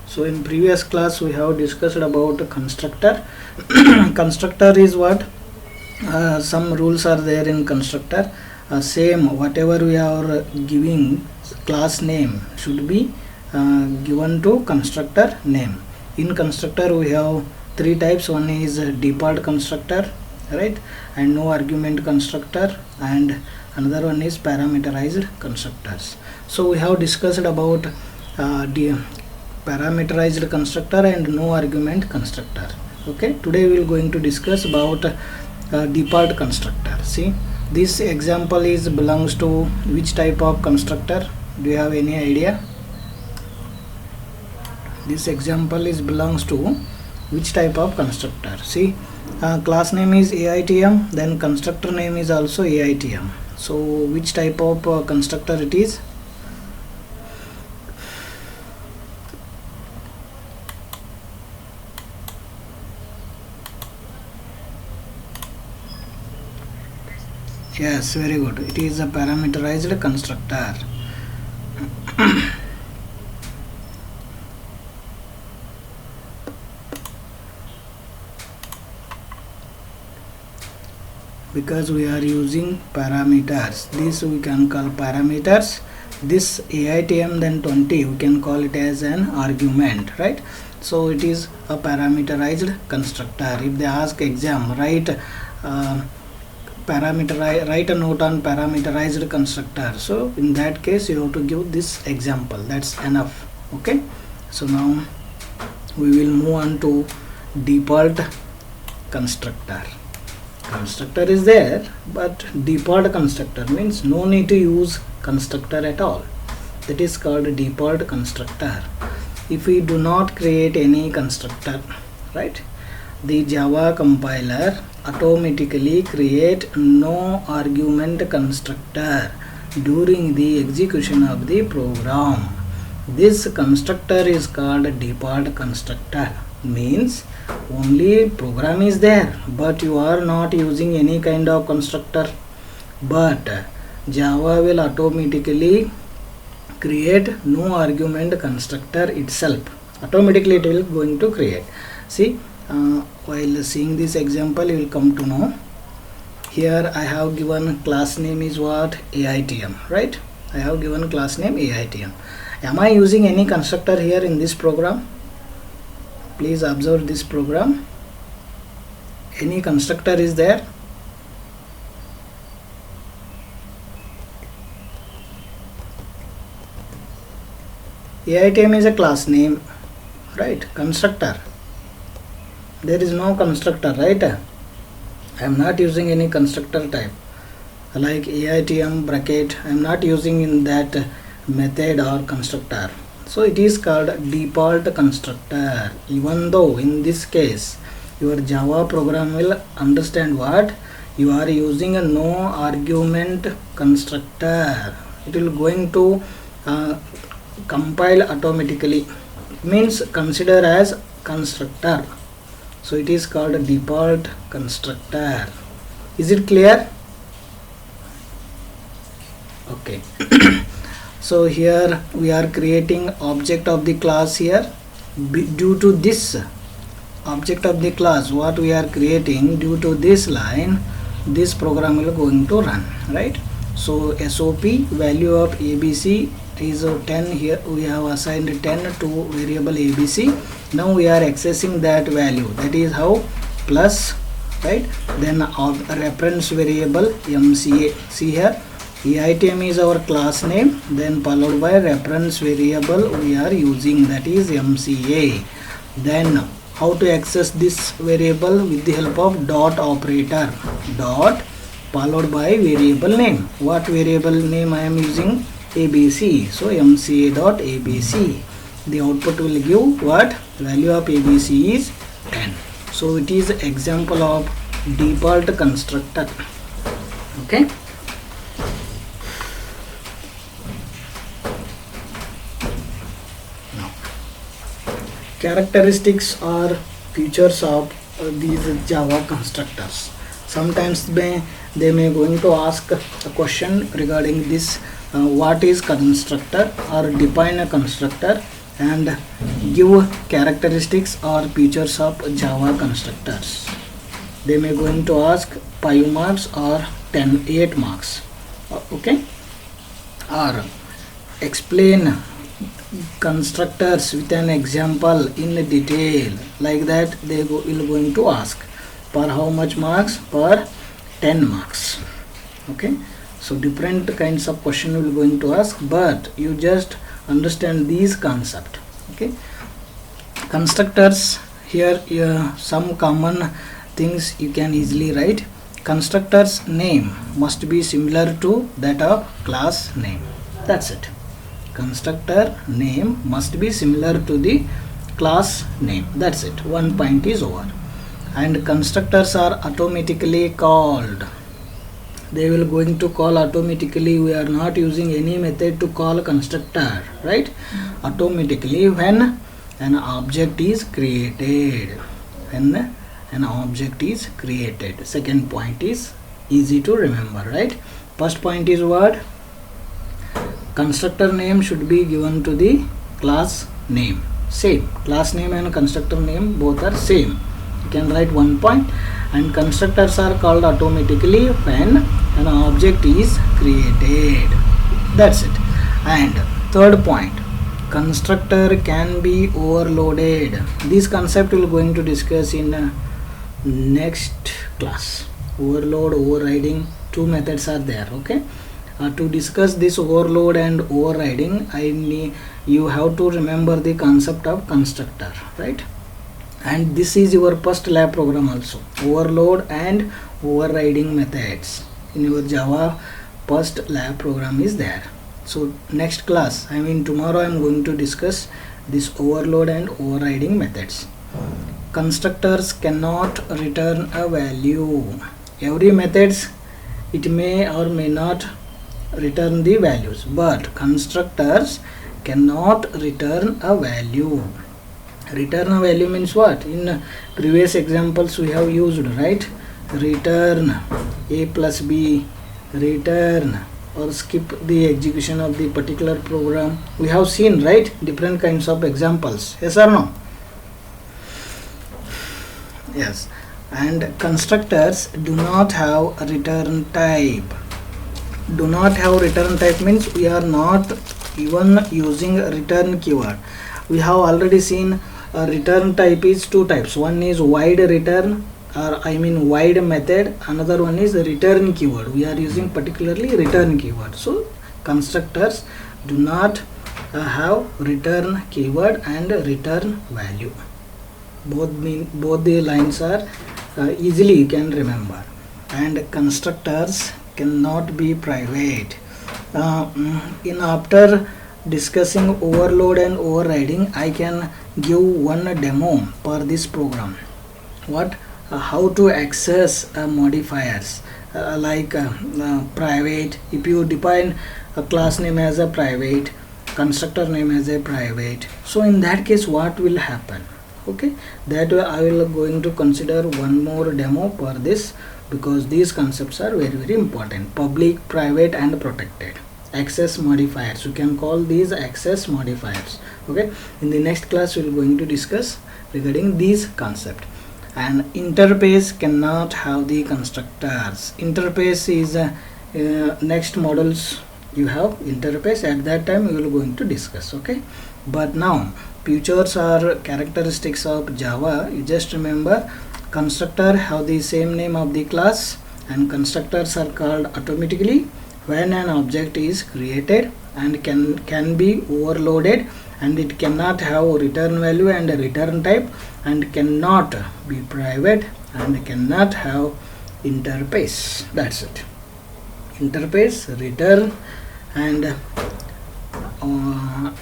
So in previous class we have discussed about constructor. Constructor is what? Some rules are there in constructor. Same whatever we are giving class name should be given to constructor name. In constructor we have three types. One is default constructor, right, and no argument constructor, and another one is parameterized constructors. So we have discussed about parameterized constructor and no argument constructor. Okay, today we are going to discuss about default constructor. See, this example is belongs to which type of constructor? Do you have any idea? This example is belongs to which type of constructor? See, class name is AITM, then constructor name is also AITM. So which type of constructor it is? Yes, very good. It is a parameterized constructor. Because we are using parameters, this we can call parameters. This AITM then 20 we can call it as an argument, right? So it is a parameterized constructor. If they ask exam, write write a note on parameterized constructor, so in that case you have to give this example. That's enough. Okay, so now we will move on to default constructor. Constructor is there, but default constructor means no need to use constructor at all. That is called default constructor. If we do not create any constructor, right, the Java compiler automatically create no argument constructor during the execution of the program. This constructor is called default constructor. Means only program is there, but you are not using any kind of constructor, but Java will automatically create no argument constructor itself. Automatically it will going to create. See, while seeing this example you will come to know. Here I have given class name is what? AITM, right? I have given class name AITM. Am I using any constructor here in this program? Please observe this program. Any constructor is there? AITM is a class name, right? Constructor. There is no constructor, right? I am not using any constructor type like AITM bracket. I am not using in that method or constructor. So it is called default constructor. Even though in this case your Java program will understand what you are using a no argument constructor, it will going to compile automatically, means consider as constructor. So it is called a default constructor. Is it clear? Okay. So here we are creating object of the class here. Due to this object of the class what we are creating, due to this line this program will going to run, right? So SOP value of ABC is 10. Here we have assigned 10 to variable ABC. Now we are accessing that value, that is how plus, right? Then reference variable MCA. See here AITM is our class name, then followed by reference variable we are using, that is MCA. Then how to access this variable? With the help of dot operator. Dot followed by variable name. What variable name I am using? ABC. So MCA dot ABC. The output will give what? Value of ABC is 10. So it is example of default constructor. Okay. Characteristics or features of these Java constructors. Sometimes they may going to ask a question regarding this what is constructor or define a constructor and give characteristics or features of Java constructors. They may going to ask 5 marks or 8 marks. Okay, or explain constructors with an example in detail, like that they will going to ask. Per how much marks? Per 10 marks. Okay, so different kinds of question will going to ask, but you just understand these concept. Okay, constructors here, some common things you can easily write. Constructor's name must be similar to that of class name. That's it. Constructor name must be similar to the class name. That's it. One point is over. And constructors are automatically called. They will going to call automatically. We are not using any method to call constructor, right? Automatically when an object is created. When an object is created. Second point is easy to remember, right? First point is what? Constructor name should be given to the class name. Same. Class name and constructor name both are same. You can write 1 point. And constructors are called automatically when an object is created. That's it. And third point, constructor can be overloaded. This concept we will going to discuss in next class. Overload, overriding, two methods are there. Okay, to discuss this overload and overriding, you have to remember the concept of constructor, right? And this is your first lab program also. Overload and overriding methods in your Java first lab program is there. So next class, I mean tomorrow, I am going to discuss this overload and overriding methods. Constructors cannot return a value. Every methods, it may or may not return the values, but constructors cannot return a value. Return a value means what? In previous examples we have used, right? Return a plus b, return, or skip the execution of the particular program. We have seen, right? Different kinds of examples. Yes or no? Yes. And constructors do not have a return type. Do not have return type means we are not even using a return keyword. We have already seen a return type is two types. One is void return, or I mean void method. Another one is return keyword. We are using particularly return keyword. So constructors do not have return keyword and return value. Both the lines are easily you can remember. And constructors cannot be private. After discussing overload and overriding, I can give one demo for this program. What? How to access modifiers like private. If you define a class name as a private, constructor name as a private, so in that case what will happen? Okay, that I will going to consider one more demo for this, because these concepts are very, very important. Public, private and protected. Access modifiers, you can call these access modifiers. Okay, in the next class we are going to discuss regarding these concept. And interface cannot have the constructors. Interface is next models you have interface, at that time we will going to discuss. Okay, but now features or characteristics of Java, you just remember constructor have the same name of the class, and constructors are called automatically when an object is created, and can be overloaded, and it cannot have return value and a return type, and cannot be private, and cannot have interface. That's it. Interface, return and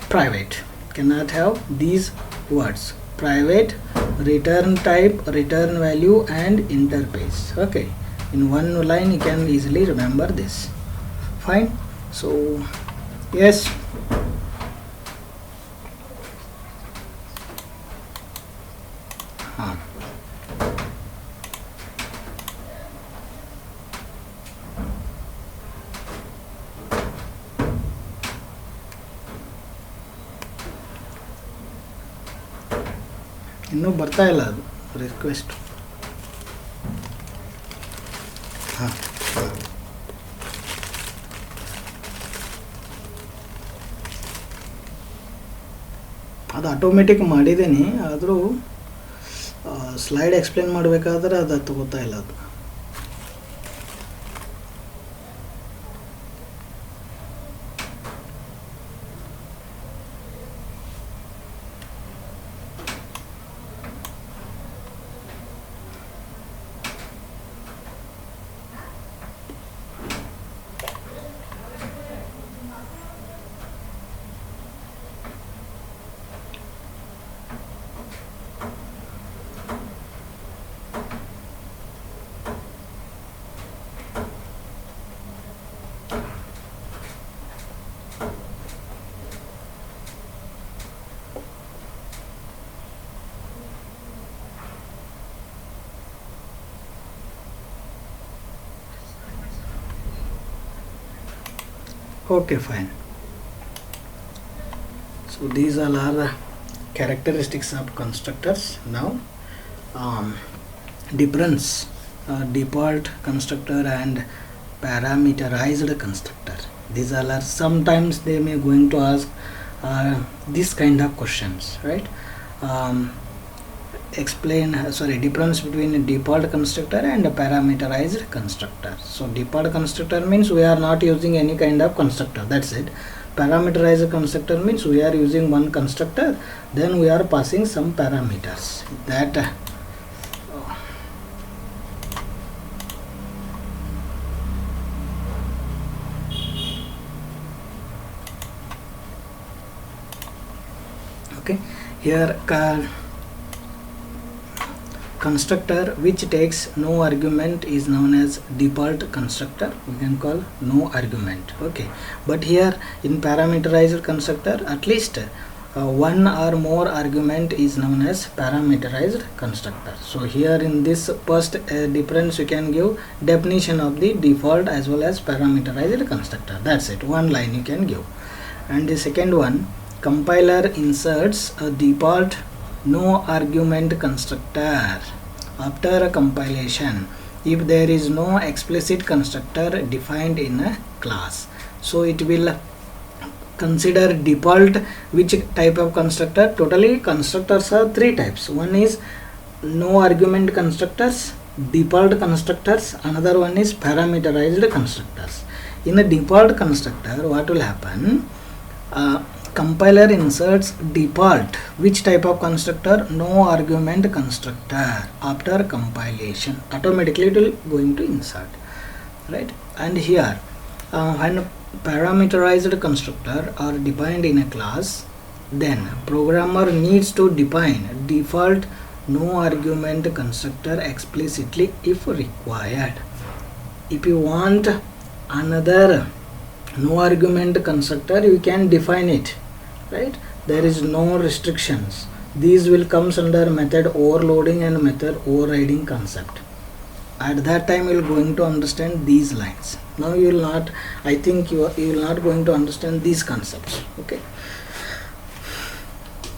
private. Cannot have these words: private, return type, return value and interface. Okay, in one line you can easily remember this. Fine. So yes, ಇನ್ನೂ ಬರ್ತಾ ಇಲ್ಲ ಅದು request. ಹಾಂ, ಅದು automatic ಮಾಡಿದ್ದೀನಿ, ಆದರೂ slide explain ಮಾಡಬೇಕಾದ್ರೆ ಅದು ತಗೋತಾ ಇಲ್ಲ ಅದು. Okay, fine. So these all are the characteristics of constructors. Now difference default constructor and parameterized constructor. These all are, sometimes they may going to ask this kind of questions, right? Explain difference between a default constructor and a parameterized constructor. So default constructor means we are not using any kind of constructor, that's it. Parameterized constructor means we are using one constructor, then we are passing some parameters. That okay, here constructor which takes no argument is known as default constructor. We can call no argument. Okay, but here in parameterized constructor at least one or more argument is known as parameterized constructor. So here in this first difference you can give definition of the default as well as parameterized constructor. That's it, one line you can give. And the second one, compiler inserts a default no argument constructor after a compilation if there is no explicit constructor defined in a class. So it will consider default which type of constructor. Totally constructors are three types. One is no argument constructors, default constructors, another one is parameterized constructors. In a default constructor, what will happen? Compiler inserts default which type of constructor? No argument constructor. After compilation automatically it will going to insert, right? And here when parameterized constructor are defined in a class, then programmer needs to define default no argument constructor explicitly if required. If you want another no argument constructor, you can define it, right? There is no restrictions. These will comes under method overloading and method overriding concept. At that time you will going to understand these lines. Now you will not, I think you will not going to understand these concepts. Okay,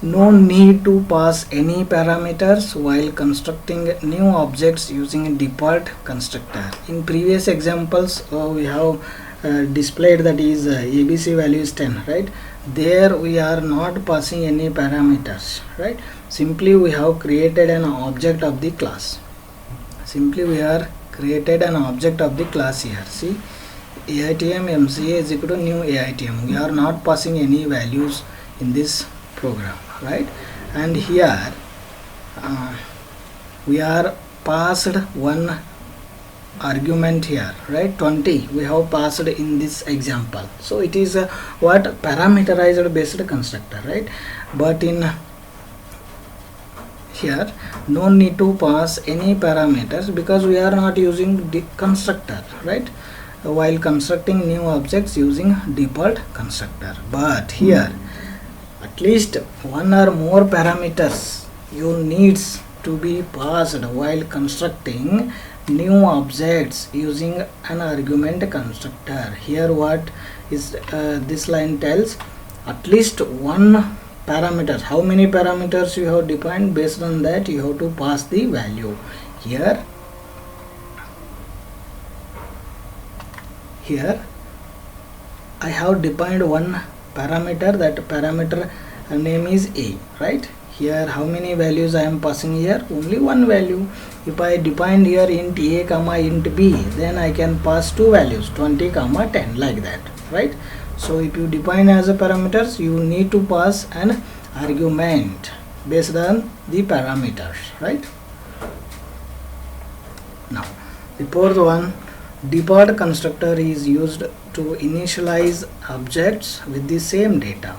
no need to pass any parameters while constructing new objects using a default constructor. In previous examples we have displayed that is ABC value is 10, right? There we are not passing any parameters, right? Simply we have created an object of the class. Simply we are created an object of the class here. See, AITM MCA is equal to new AITM. We are not passing any values in this program, right? And here we are passed one argument here, right? 20 we have passed in this example. So it is a what parameterized based constructor, right? But in here no need to pass any parameters because we are not using the constructor, right? While constructing new objects using default constructor. But here at least one or more parameters you needs to be passed while constructing new objects using an argument constructor. Here what is this line tells, at least one parameters, how many parameters you have defined. Based on that you have to pass the value. Here I have defined one parameter, that parameter name is a, right? Here how many values I am passing here? Only one value. If I define here int a comma int b, then I can pass two values, 20 comma 10, like that, right? So if you define as a parameters, you need to pass an argument based on the parameters, right? Now the fourth one, default constructor is used to initialize objects with the same data.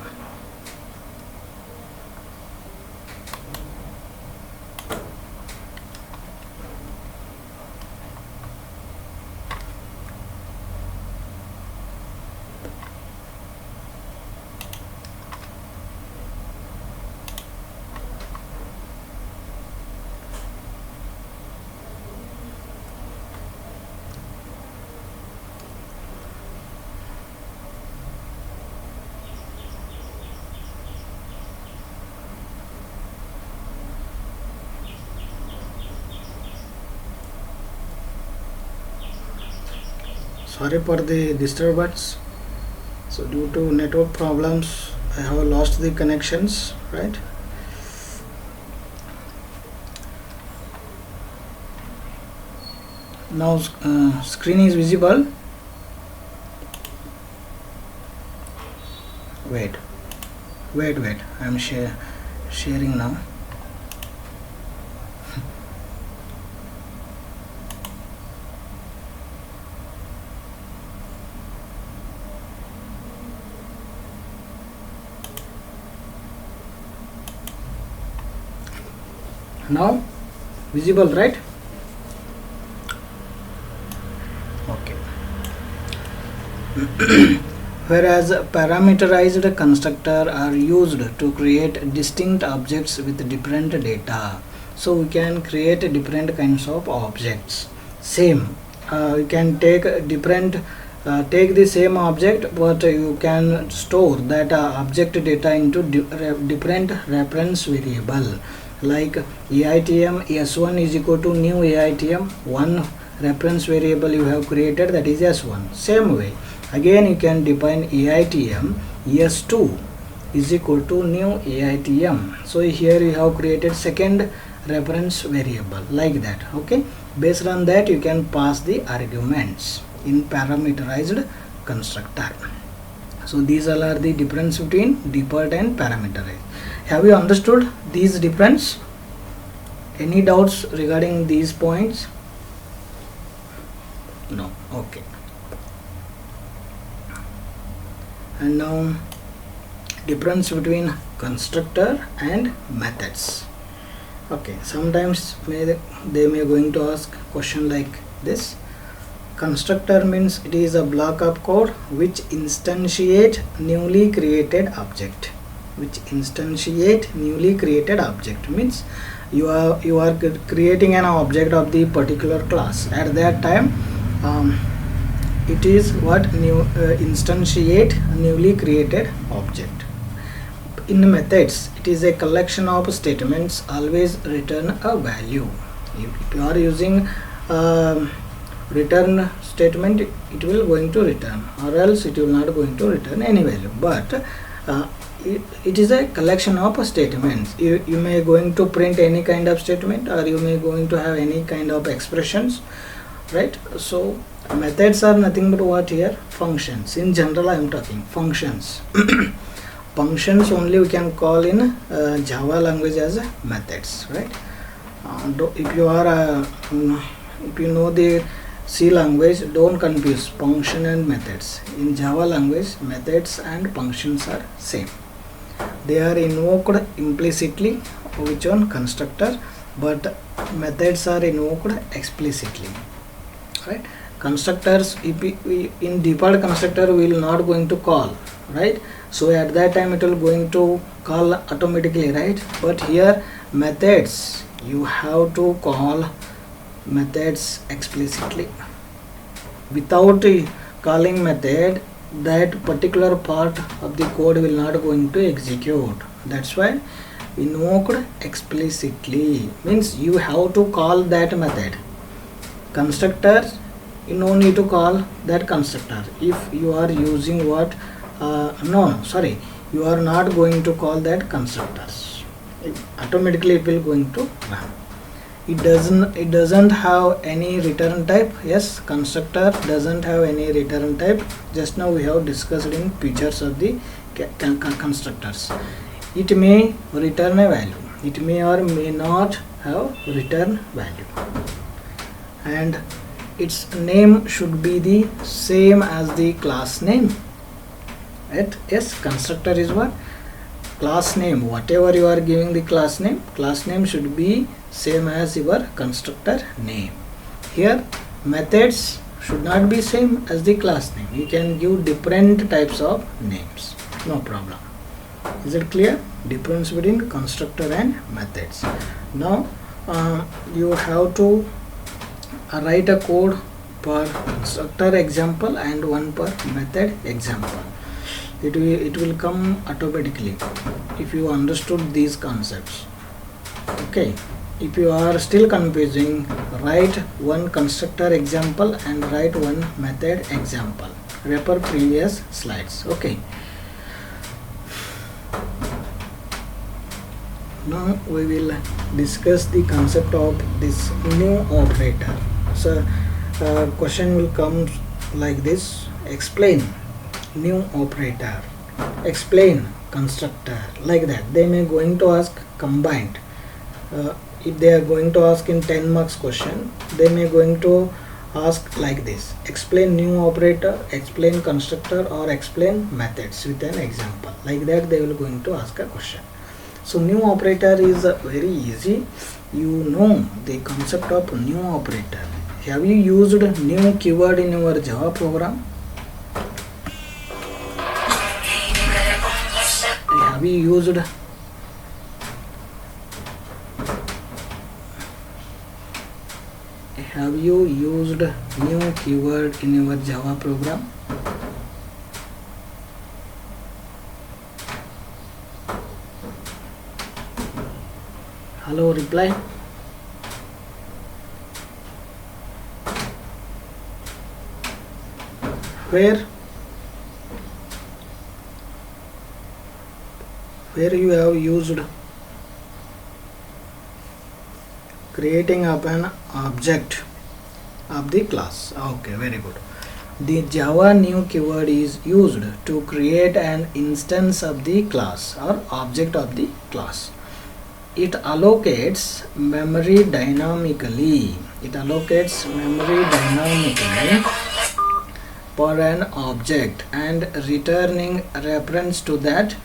Sorry for the disturbance. So due to network problems I have lost the connections, right? Now screen is visible. Wait, I am sharing now. Now visible, right? Okay. Whereas parameterized constructor are used to create distinct objects with different data. So we can create different kinds of objects. Same, you can take different take the same object, but you can store that object data into different reference variable. Like AITM S1 is equal to new AITM, one reference variable you have created, that is S1. Same way again you can define AITM S2 is equal to new AITM. So here you have created second reference variable, like that. Okay, based on that you can pass the arguments in parameterized constructor. So these all are the difference between default and parameterized. Have you understood these difference? Any doubts regarding these points? No. Okay. And now difference between constructor and methods. Okay, sometimes they may going to ask question like this. Constructor means it is a block of code which instantiate newly created object. Means you are creating an object of the particular class. At that time it is what new instantiate newly created object. In methods, it is a collection of statements always return a value. If you are using return statement, it will going to return, or else it will not going to return any value. But it is a collection of statements. You may going to print any kind of statement, or you may going to have any kind of expressions, right? So methods are nothing but what here? Functions. In general I am talking functions. Functions only we can call in Java language as methods, right? If you are if you know the C language, don't confuse function and methods. In Java language, methods and functions are same. They are invoked implicitly, which one? Constructor, but methods are invoked explicitly, right? Constructors, in default constructor we will not going to call, right? So at that time it will going to call automatically, right? But here methods, you have to call methods explicitly. Without calling method, that particular part of the code will not going to execute, That's why invoked explicitly means you have to call that method. Constructor, you no need to call that constructor. If you are using what no, sorry, you are not going to call that constructors. Automatically it will going to run. It doesn't have any return type. Yes, constructor doesn't have any return type. Just now we have discussed in features of the constructors. It may return a value, it may or may not have return value, and its name should be the same as the class name. Right? Yes, constructor is what? Class name. Whatever you are giving the class name should be same as your constructor name. Here methods should not be same as the class name. You can give different types of names, no problem. Is it clear? Difference between constructor and methods. Now you have to write a code per constructor example and one per method example. It will come automatically if you understood these concepts. Okay, if you are still confusing, write one constructor example and write one method example. Refer previous slides. Okay, now we will discuss the concept of this new operator. So question will come like this: explain new operator, explain constructor, like that. They may going to ask combined. If they are going to ask in 10 marks question, they may going to ask like this: explain new operator, explain constructor, or explain methods with an example. Like that they will going to ask a question. So new operator is very easy. You know the concept of new operator. Have you used new keyword in your Java program? Have you used new keyword in your Java program? Hello, reply. Where you have used creating up an object of the class. Okay, very good. The Java new keyword is used to create an instance of the class or object of the class. It allocates memory dynamically. For an object and returning reference to that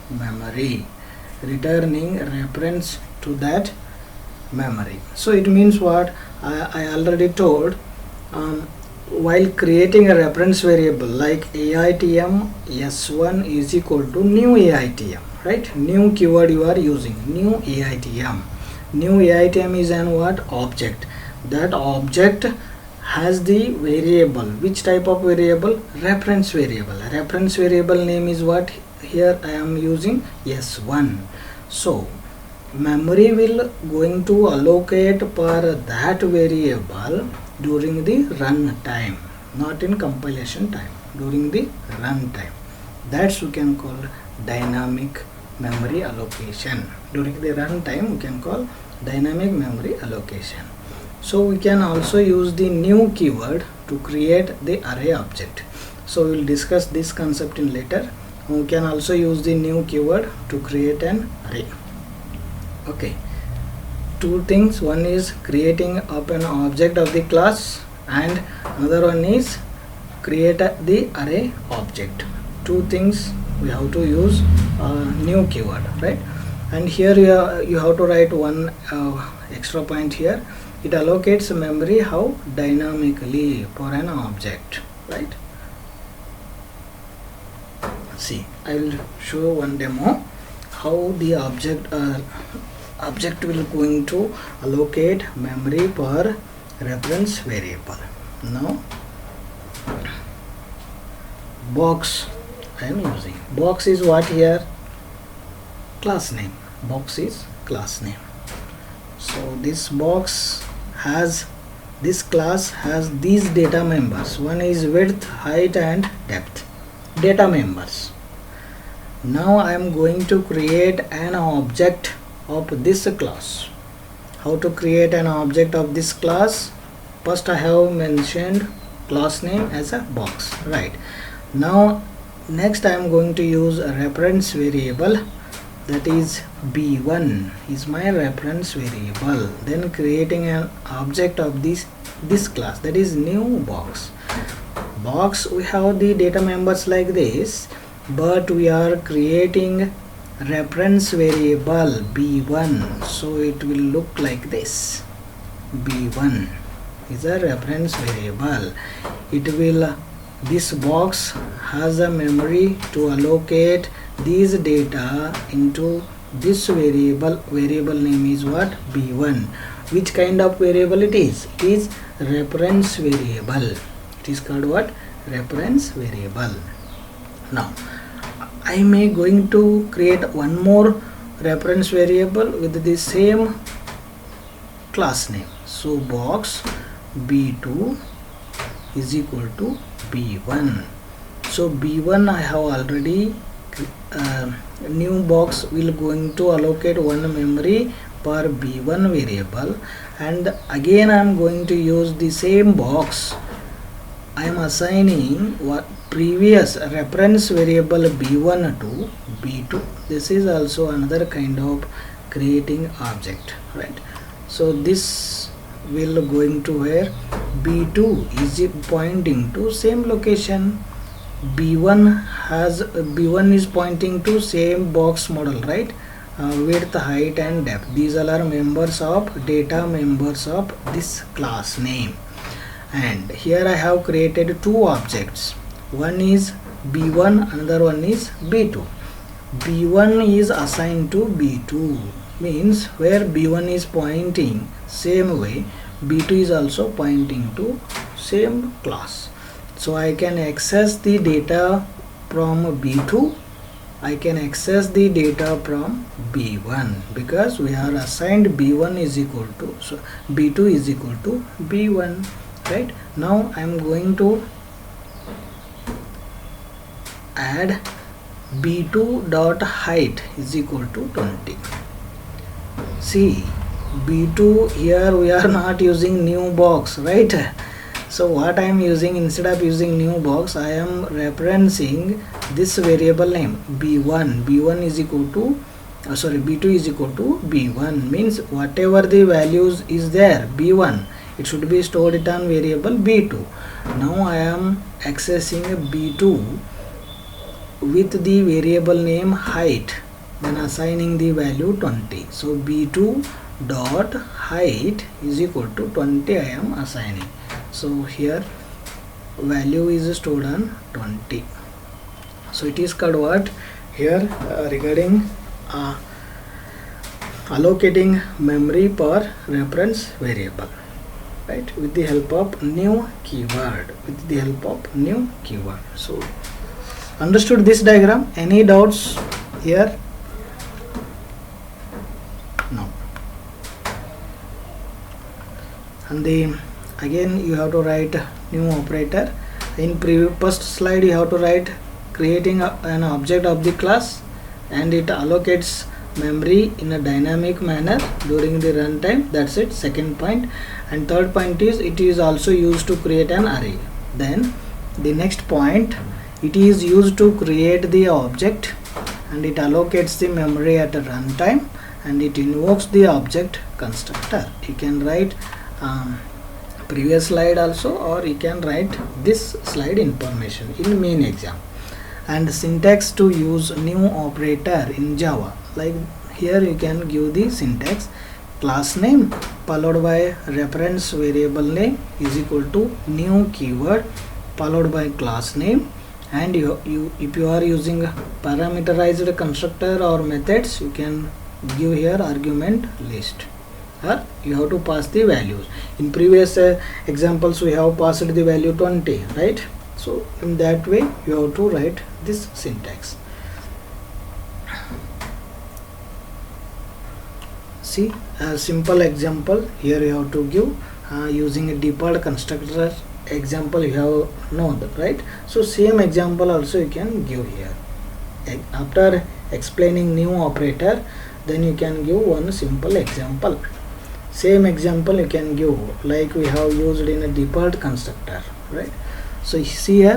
memory. So it means what I already told. While creating a reference variable like AITM S1 is equal to new AITM, right? New keyword you are using, new AITM. New AITM is an what? Object. That object has the variable. Which type of variable? Reference variable. Reference variable name is what? Here I am using S1. So memory will going to allocate for that variable during the run time, not in compilation time, during the run time. That's you can call dynamic memory allocation. During the run time you can call dynamic memory allocation. So we can also use the new keyword to create the array object. So we will discuss this concept in later. We can also use the new keyword to create an array. Okay, two things. One is creating up an object of the class and another one is create the array object. Two things we have to use new keyword, right? And here you have to write one extra point here. It allocates memory how? Dynamically for an object, right? See, I will show one demo how the object will going to allocate memory per reference variable. Now box I am using. Box is what here? class name. Box is class name. So this box has, this class has these data members. One is width, height and depth. Data members. Now I am going to create an object of this class. How to create an object of this class? First I have mentioned class name as a box, right? Now next I am going to use a reference variable, that is b1 is my reference variable. Then creating an object of this class, that is new box. Box, we have the data members like this, but we are creating reference variable b1, so it will look like this. b1 is a reference variable. It will, this box has a memory to allocate these data into this variable. Variable name is what? b1. Which kind of variable it is? It is reference variable. It is called what? Reference variable. Now I may going to create one more reference variable with the same class name. So box b2 is equal to b1. So b1 I have already new box will going to allocate one memory per b1 variable, and again I am going to use the same box. I am assigning what previous reference variable b1 to b2. This is also another kind of creating object, right? So this will going to where b2 is pointing to same location. b1 is pointing to same box model, right? Width, height and depth, these all are members of data members of this class name. And here I have created two objects. One is b1, another one is b2. b1 is assigned to b2, means where b1 is pointing same way, b2 is also pointing to same class. So I can access the data from b2, I can access the data from b1, because we are assigned b1 is equal to, so b2 is equal to b1, right? Now I am going to add b2 dot height is equal to 20. See, b2, here we are not using new box, right? So what I am using, instead of using new box, I am referencing this variable name b1. b1 is equal to b2 is equal to b1, means whatever the values is there b1, it should be stored it on variable b2. Now I am accessing b2 with the variable name height, then assigning the value 20. So b2 dot height is equal to 20 I am assigning. So here value is stored on 20. So it is called what? Here regarding allocating memory per reference variable, right, with the help of new keyword, So understood this diagram? Any doubts here? No. And the again you have to write new operator. In first slide you have to write creating an object of the class, and it allocates memory in a dynamic manner during the runtime. That's it, second point. And third point is it is also used to create an array. Then the next point, it is used to create the object, and it allocates the memory at a runtime, and it invokes the object constructor. You can write previous slide also, or you can write this slide information in main exam. And syntax to use new operator in Java, like here you can give the syntax: class name followed by reference variable name is equal to new keyword followed by class name. And if you are using parameterized constructor or methods, you can give here argument list, or you have to pass the values. In previous examples we have passed the value 20, right? So in that way you have to write this syntax. see a simple example here. You have to give using a default constructor example. You have known that, right? So same example also you can give here. After explaining new operator, then you can give one simple example. Same example you can give like we have used in a default constructor, right? So you see here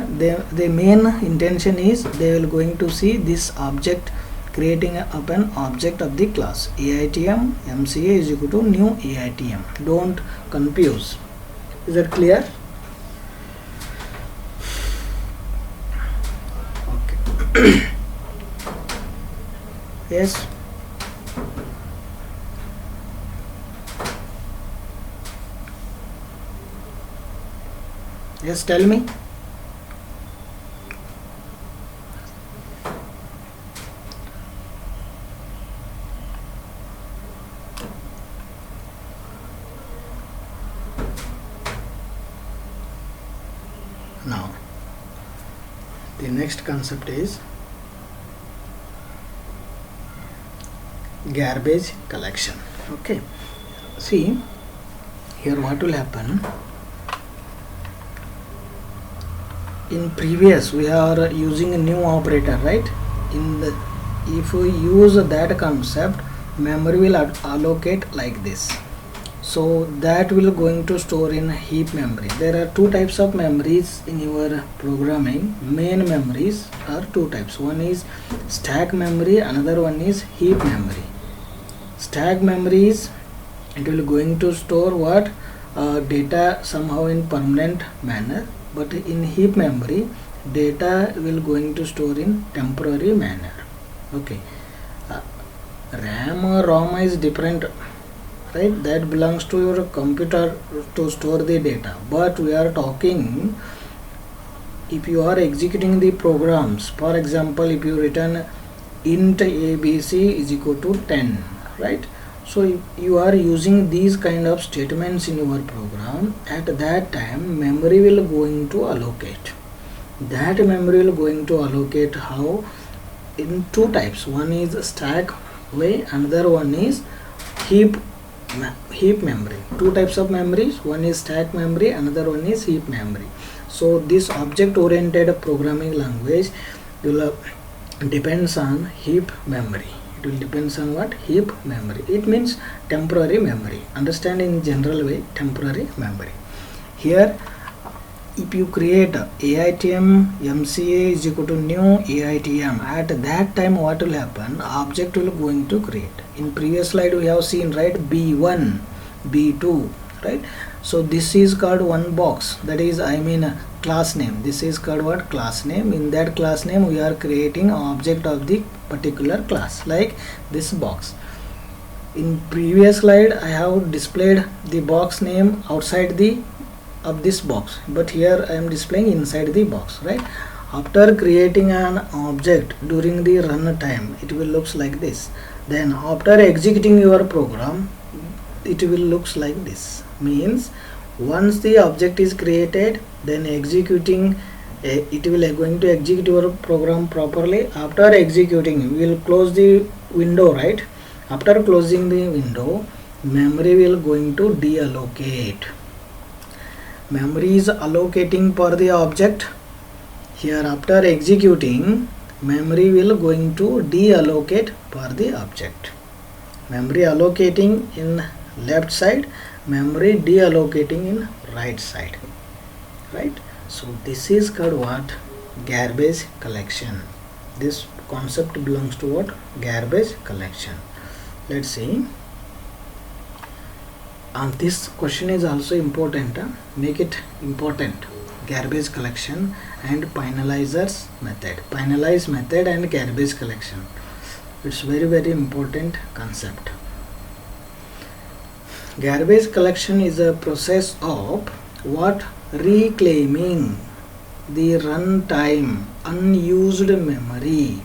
the main intention is they will going to see this object creating up an object of the class AITM MCA is equal to new AITM. Don't confuse. Is that clear? Okay. Yes. Yes, tell me. Now, the next concept is garbage collection. Okay. See, here what will happen? In previous we are using a new operator, right? If we use that concept, memory will allocate like this. So that will going to store in heap memory. There are two types of memories in your programming. Main memories are two types. One is stack memory, another one is heap memory. Stack memories, it will going to store what data somehow in permanent manner, but in heap memory data will going to store in temporary manner. Okay. RAM or ROM is different, right? That belongs to your computer to store the data, but we are talking if you are executing the programs. For example, if you return int abc is equal to 10, right? So if you are using these kind of statements in your program, at that time memory will going to allocate. That memory will going to allocate how? In two types. One is stack way, another one is heap memory. Two types of memories. One is stack memory, another one is heap memory. So this object oriented programming language will depends on heap memory. It will depends on what? Heap memory. It means temporary memory. Understand in general way, temporary memory. Here if you create AITM MCA is equal to new AITM, at that time what will happen? Object will going to create. In previous slide we have seen, right? B1, B2, right? So this is called one box, that is class name. This is called what? Class name. In that class name we are creating object of the particular class, like this box. In previous slide I have displayed the box name outside of this box, but here I am displaying inside the box, right? After creating an object during the run time, it will looks like this. Then after executing your program, it will looks like this. Means once the object is created, then executing it will going to execute your program properly. After executing, we will close the window, right? After closing the window, memory will going to deallocate. Memory is allocating for the object. Here after executing, memory will going to deallocate for the object. Memory allocating in left side, memory deallocating in right side, right? So this is called what? Garbage collection. This concept belongs to what? Garbage collection. Let's see. And this question is also important. Make it important. Garbage collection and finalizers method. Finalize method and garbage collection. It's very important concept. Garbage collection is a process of what? Reclaiming the runtime unused memory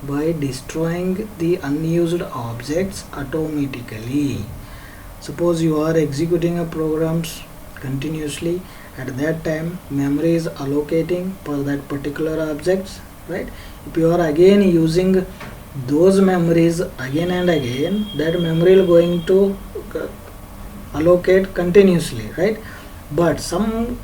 by destroying the unused objects automatically. Suppose you are executing a programs continuously, at that time memory is allocating for that particular objects, right? If you are again using those memories again and again, that memory will going to allocate continuously, right? But some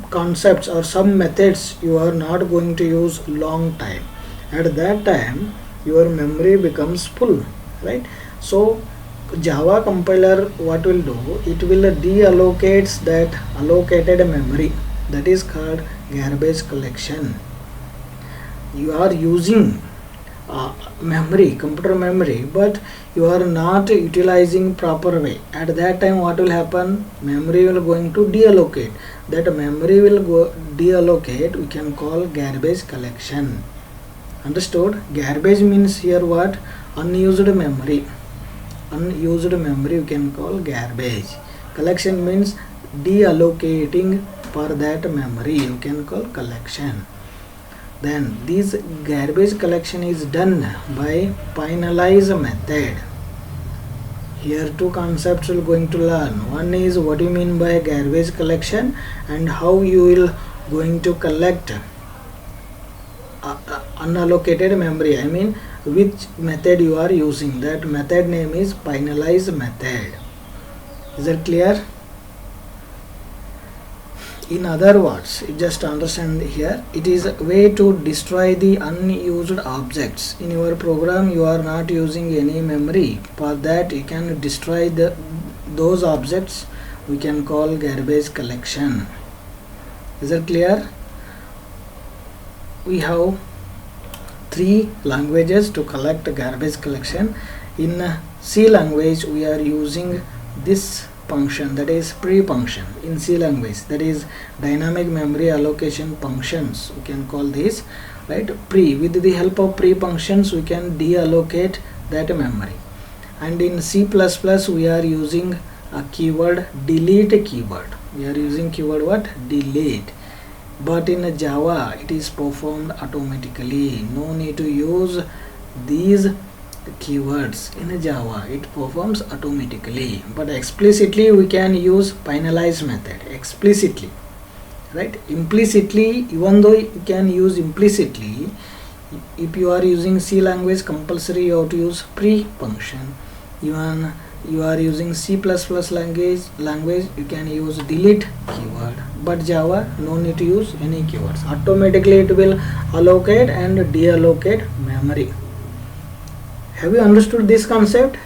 concepts or some methods you are not going to use long time. At that time your memory becomes full, right? So Java compiler what will do, it will deallocates that allocated memory, that is called garbage collection. You are using memory, computer memory, but you are not utilizing proper way. At that time what will happen, memory will going to deallocate. That memory will go deallocate, we can call garbage collection. Understood? Garbage means here what? Unused memory. Unused memory you can call garbage. Collection means deallocating for that memory, you can call collection. Then this garbage collection is done by finalize method. Here two concepts we are going to learn. One is what you mean by garbage collection and how you will going to collect unallocated memory. I mean which method you are using. That method name is finalize method. Is that clear? In other words, just understand here, it is a way to destroy the unused objects. In your program you are not using any memory. For that you can destroy those objects, we can call garbage collection. Is that clear? We have three languages to collect garbage collection. In C language we are using this function, that is pre function. In C language, that is dynamic memory allocation functions, we can call this, right? Pre, with the help of pre functions we can deallocate that memory. And in C++ we are using a keyword delete keyword. We are using keyword what? Delete. But in Java it is performed automatically. No need to use these keywords. In Java it performs automatically, but explicitly we can use finalize method. Explicitly, right? Implicitly, even though you can use implicitly, if you are using C language, compulsory you have to use pre function. Even you are using C++ language, you can use delete keyword. But Java, no need to use any keywords. Automatically it will allocate and deallocate memory. Have you understood this concept?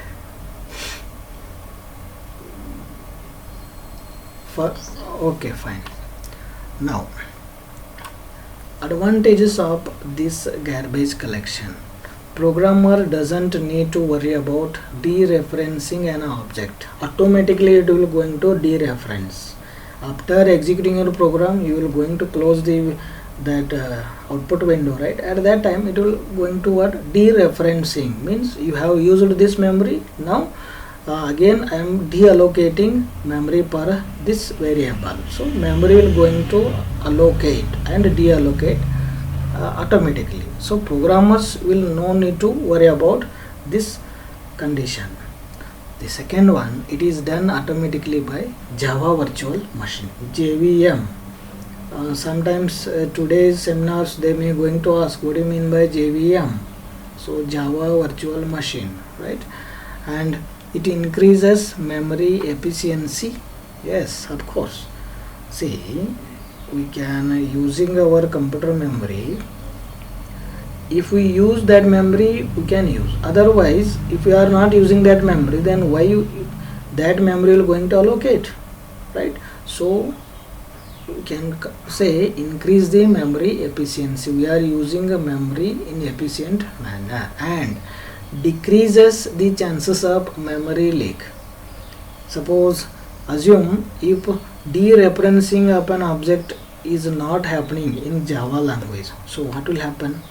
Okay, fine. Now, advantages of this garbage collection. Programmer doesn't need to worry about dereferencing an object. Automatically it will going to dereference. After executing your program, you will going to close that output window, right? At that time it will going to what? Dereferencing means you have used this memory. Now again I am deallocating memory for this variable. So memory will going to allocate and deallocate automatically. So programmers will no need to worry about this condition. The second one, it is done automatically by Java Virtual Machine, JVM. Sometimes today's seminars they may going to ask what do you mean by JVM. So Java Virtual Machine, right? And it increases memory efficiency. Yes, of course. See, we can using our computer memory. If we use that memory, we can use. Otherwise, if we are not using that memory, then why that memory will going to allocate, right? So we can say increase the memory efficiency. We are using a memory in efficient manner and decreases the chances of memory leak. Suppose assume if dereferencing of an object is not happening in Java language, so what will happen?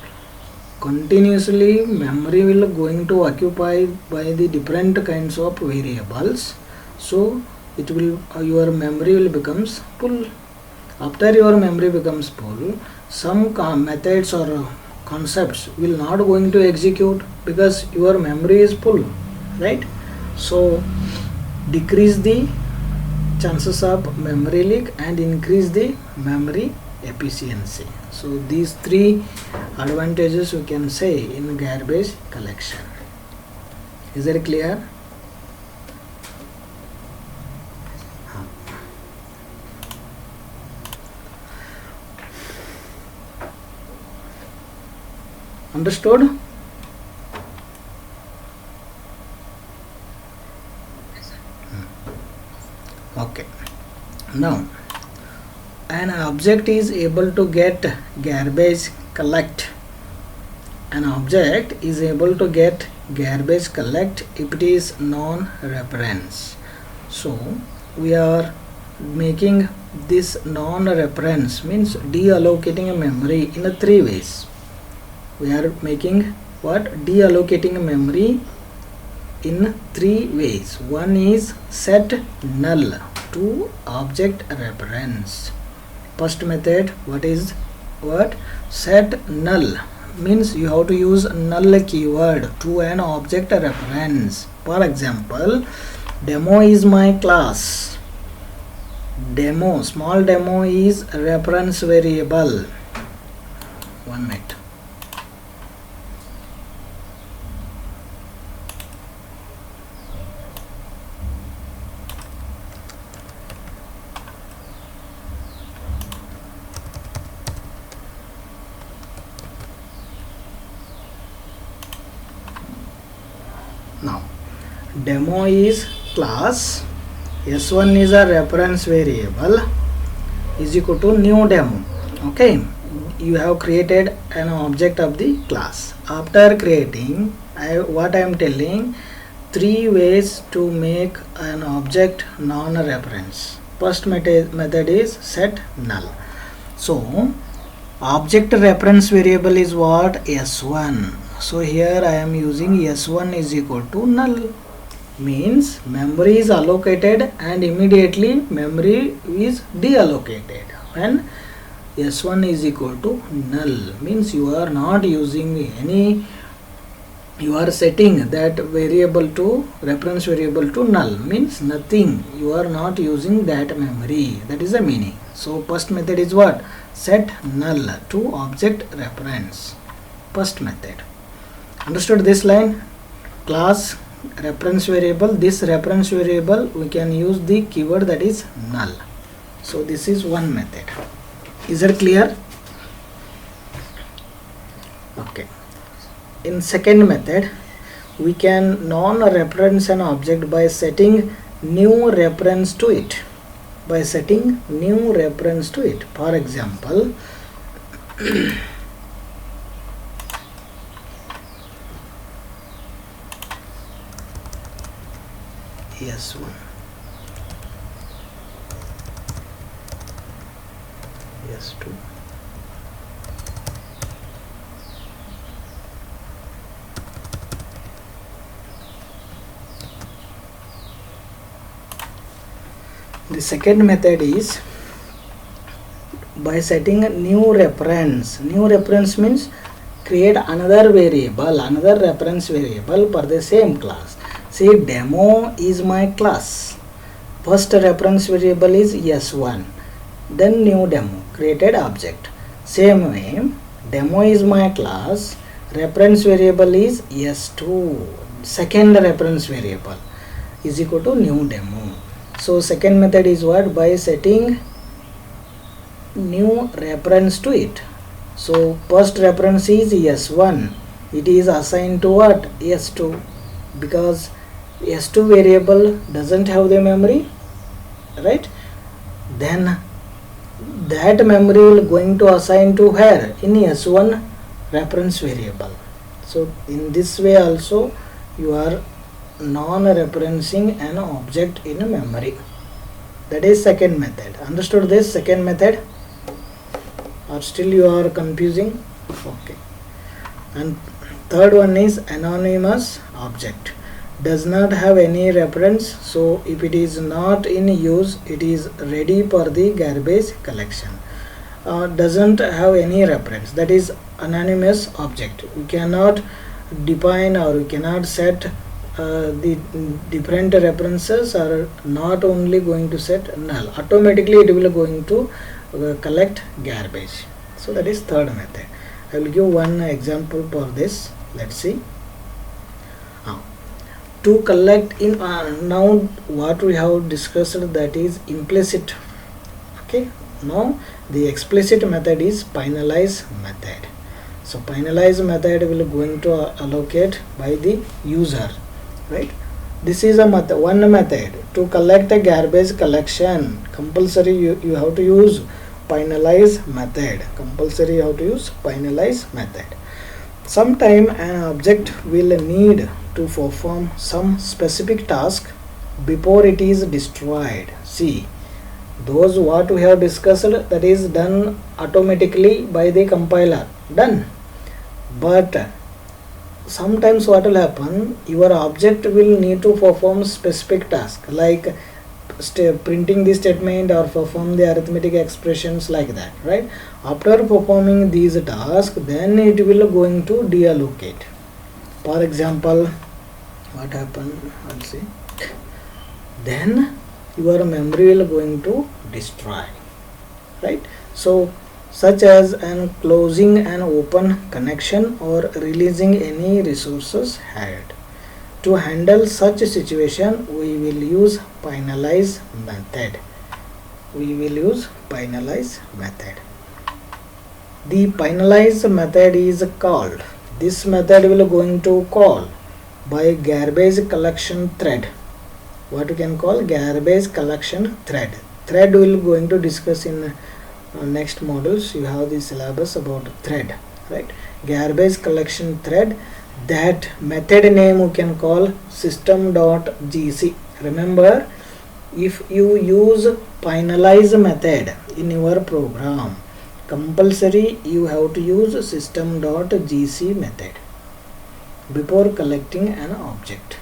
Continuously memory will going to occupy by the different kinds of variables, so it will your memory will becomes full. After your memory becomes full, some methods or concepts will not going to execute because your memory is full, right? So decrease the chances of memory leak and increase the memory efficiency. So these three advantages we can say in garbage collection. Is it clear? Understood? Okay. Now an object is able to get garbage collect. An object is able to get garbage collect if it is non-reference. So we are making this non-reference, means deallocating a memory in three ways. We are making what? Deallocating a memory in three ways. One is set null to object reference. First method, what? Set null means you have to use null keyword to an object reference. For example, demo is my class. Demo, small demo is reference variable. 1 minute. Now demo is class, s1 is a reference variable, is equal to new demo. Okay, you have created an object of the class. After creating, what I am telling, three ways to make an object non-reference. First method is set null. So object reference variable is what? S1. So here I am using S1 is equal to null, means memory is allocated and immediately memory is deallocated when S1 is equal to null, means you are not using any, you are setting that variable to reference variable to null, means nothing, you are not using that memory. That is the meaning. So first method is what? Set null to object reference. First method. Understood this line? Class reference variable, this reference variable we can use the keyword that is null. So this is one method. Is it clear? Okay. In second method, we can non-reference an object by setting new reference to it. By setting new reference to it. For example, S1, S2, the second method is by setting a new reference. New reference means create another variable, another reference variable for the same class. Say demo is my class. First reference variable is S1. Then new demo, created object. Same way, demo is my class. Reference variable is S2. Second reference variable is equal to new demo. So second method is what? By setting new reference to it. So first reference is S1. It is assigned to what? S2. Because S2 variable doesn't have the memory, right? Then that memory will going to assign to where? In S1 reference variable. So in this way also you are non-referencing an object in a memory. That is second method. Understood this second method? Or still you are confusing? Okay. And third one is anonymous object. Does not have any reference, so if it is not in use, it is ready for the garbage collection. Doesn't have any reference, that is anonymous object. We cannot define or we cannot set the different references, are not only going to set null, automatically it will going to collect garbage. So that is third method. I will give one example for this. Let's see. To collect in now what we have discussed, that is implicit. Okay, now the explicit method is finalize method. So finalize method will going to allocate by the user, right? This is a method, one method to collect a garbage collection. Compulsory you have to use finalize method. Compulsory you have to use finalize method. Sometime an object will need to perform some specific task before it is destroyed. See, those what we have discussed, that is done automatically by the compiler, done. But sometimes what will happen, your object will need to perform specific task like printing the statement or perform the arithmetic expressions like that, right? After performing these tasks, then it will going to deallocate. For example, what happened, let's see, then your memory will going to destroy, right? So such as an closing an open connection or releasing any resources had. To handle such a situation, we will use finalize method. We will use finalize method. The finalize method is called, this method will going to call by garbage collection thread. What you can call garbage collection thread. Thread will going to discuss in next modules. You have the syllabus about thread, right? Garbage collection thread. That method name you can call system.gc. Remember, if you use finalize method in your program, compulsory you have to use system.gc method before collecting an object.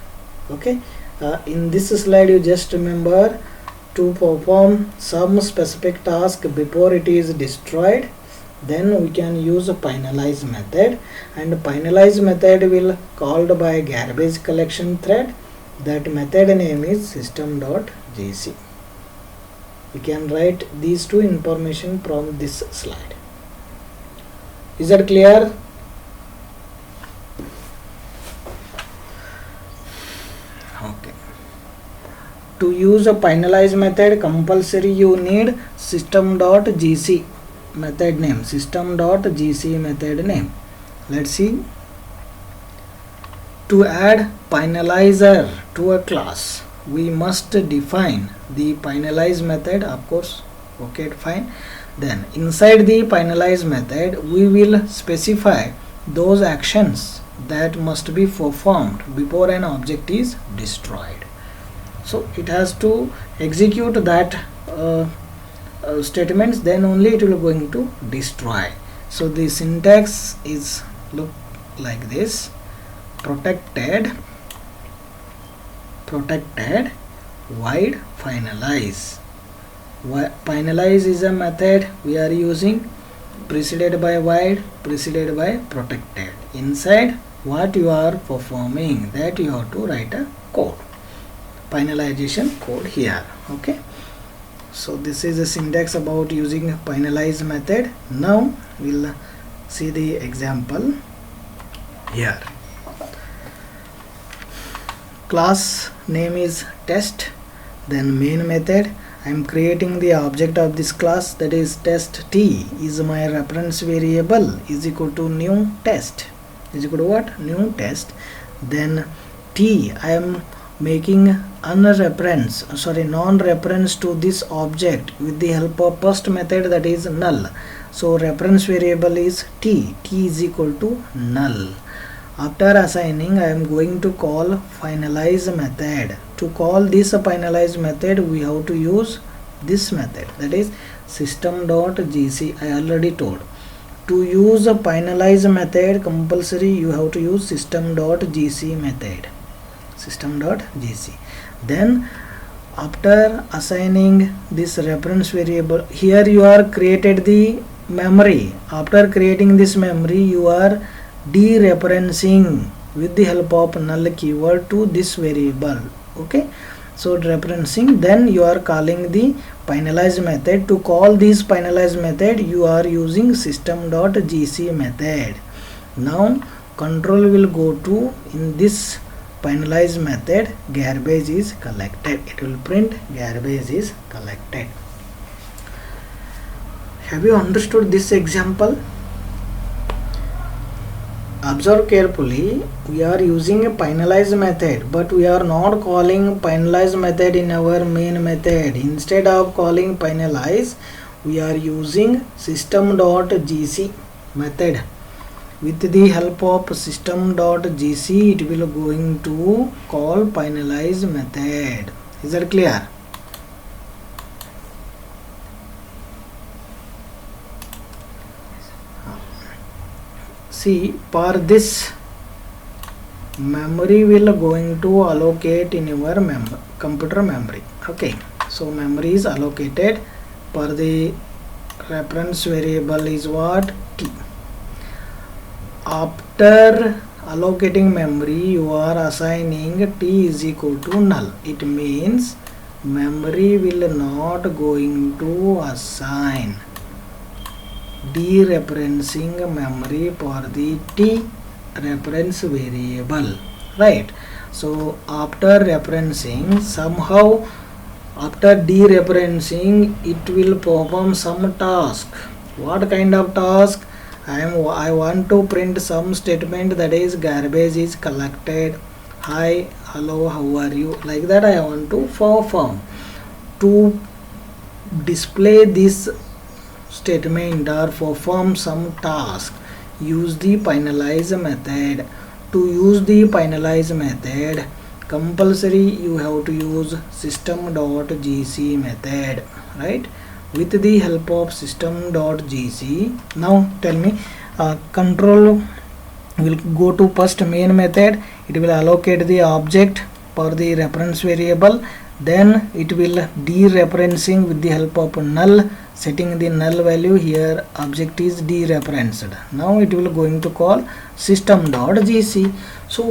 Okay, in this slide you just remember to perform some specific task before it is destroyed, then we can use a finalize method, and finalize method will called by garbage collection thread. That method name is system.gc. We can write these two information from this slide. Is that clear? Okay. To use a finalize method, compulsory you need system.gc method name, system.gc method name. Let's see. To add finalizer to a class, we must define the finalize method, of course. Okay, fine. Then inside the finalize method, we will specify those actions that must be performed before an object is destroyed. So it has to execute that statements, then only it will going to destroy. So the syntax is look like this: protected void finalize. Finalize is a method we are using, preceded by void, preceded by protected. Inside what you are performing, that you have to write a code, finalization code here. Okay, so this is a syntax about using finalize method. Now we'll see the example here. Class name is test, then main method. I am creating the object of this class, that is test. T is my reference variable, is equal to new test, is equal to what? New test. Then T, I am making non-reference to this object with the help of first method, that is null. So reference variable is T is equal to null. After assigning, I am going to call finalize method. To call this finalize method, we have to use this method, that is system.gc. I already told. To use a finalize method, compulsory you have to use system.gc method, system.gc. Then after assigning this reference variable, here you are created the memory. After creating this memory, you are dereferencing with the help of null keyword to this variable. Okay, So referencing, then you are calling the finalize method. To call this finalize method, you are using system.gc method. Now control will go to, in this finalize method, garbage is collected. It will print garbage is collected. Have you understood this example? Observe carefully. We are using a finalize method, but we are not calling finalize method in our main method. Instead of calling finalize, we are using system.gc method. With the help of system.gc, it will going to call finalize method. Is that clear? See, for this, memory will going to allocate in your computer memory. Okay, so memory is allocated. For the reference variable is what? T. After allocating memory, you are assigning t is equal to null. It means memory will not going to assign dereferencing memory for the t reference variable, right? So after referencing, somehow after dereferencing, it will perform some task. What kind of task? I want to print some statement, that is garbage is collected, hi, hello, how are you, like that I want to perform. To display this statement or perform some task, use the finalize method. To use the finalize method, compulsory you have to use system.gc method, right? With the help of system.gc, now tell me, control will go to first main method. It will allocate the object for the reference variable, then it will dereferencing with the help of null, setting the null value. Here object is dereferenced. Now it will going to call system.gc. So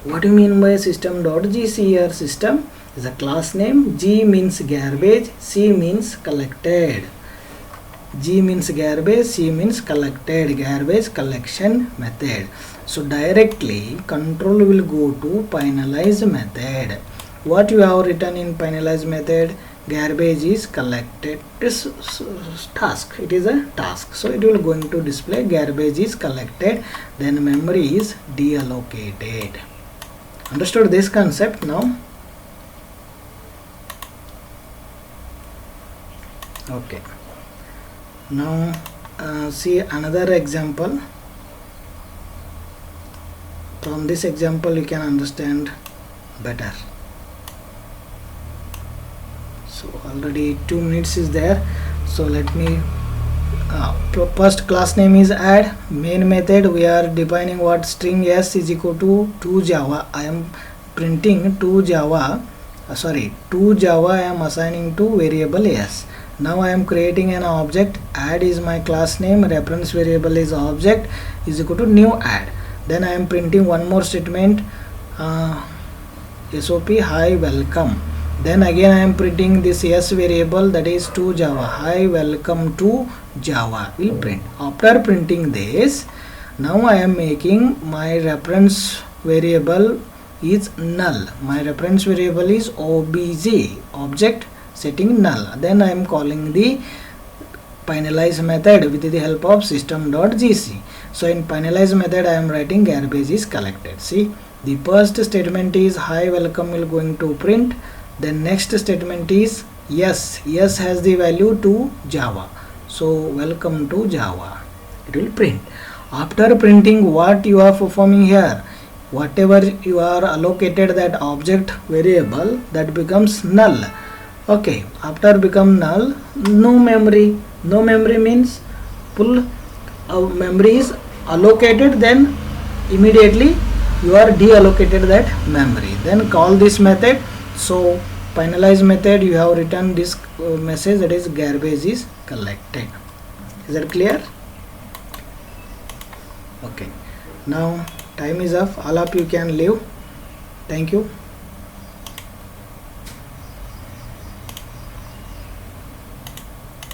what do you mean by system.gc? Here system is a class name, G means garbage, C means collected. G means garbage, C means collected, garbage collection method. So directly control will go to finalize method. What you have written in finalize method? Garbage is collected. This task, it is a task, so it will going to display garbage is collected, then memory is deallocated. Understood this concept now? Okay, now see another example. From this example you can understand better. So already 2 minutes is there, so let me first class name is add. Main method we are defining what? String s is equal to Java. I am printing to Java, to Java I am assigning to variable s. Now I am creating an object. Add is my class name, reference variable is object, is equal to new add. Then I am printing one more statement, SOP, hi, welcome. Then again I am printing this s variable, that is to Java, hi, welcome to Java will print. After printing this, now I am making my reference variable is null. My reference variable is obj, object setting null. Then I am calling the finalize method with the help of system.gc. So in finalize method I am writing garbage is collected. See, the first statement is hi, welcome will going to print. Then next statement is yes, yes has the value to Java, so welcome to Java, it will print. After printing, what you are performing here? Whatever you are allocated that object variable, that becomes null. Okay, after become null, no memory. No memory means full memory is allocated, then immediately you are deallocated that memory. Then call this method. So finalize method, you have written this message, that is garbage is collected. Is that clear? Okay, now time is up. All of you can leave. Thank you.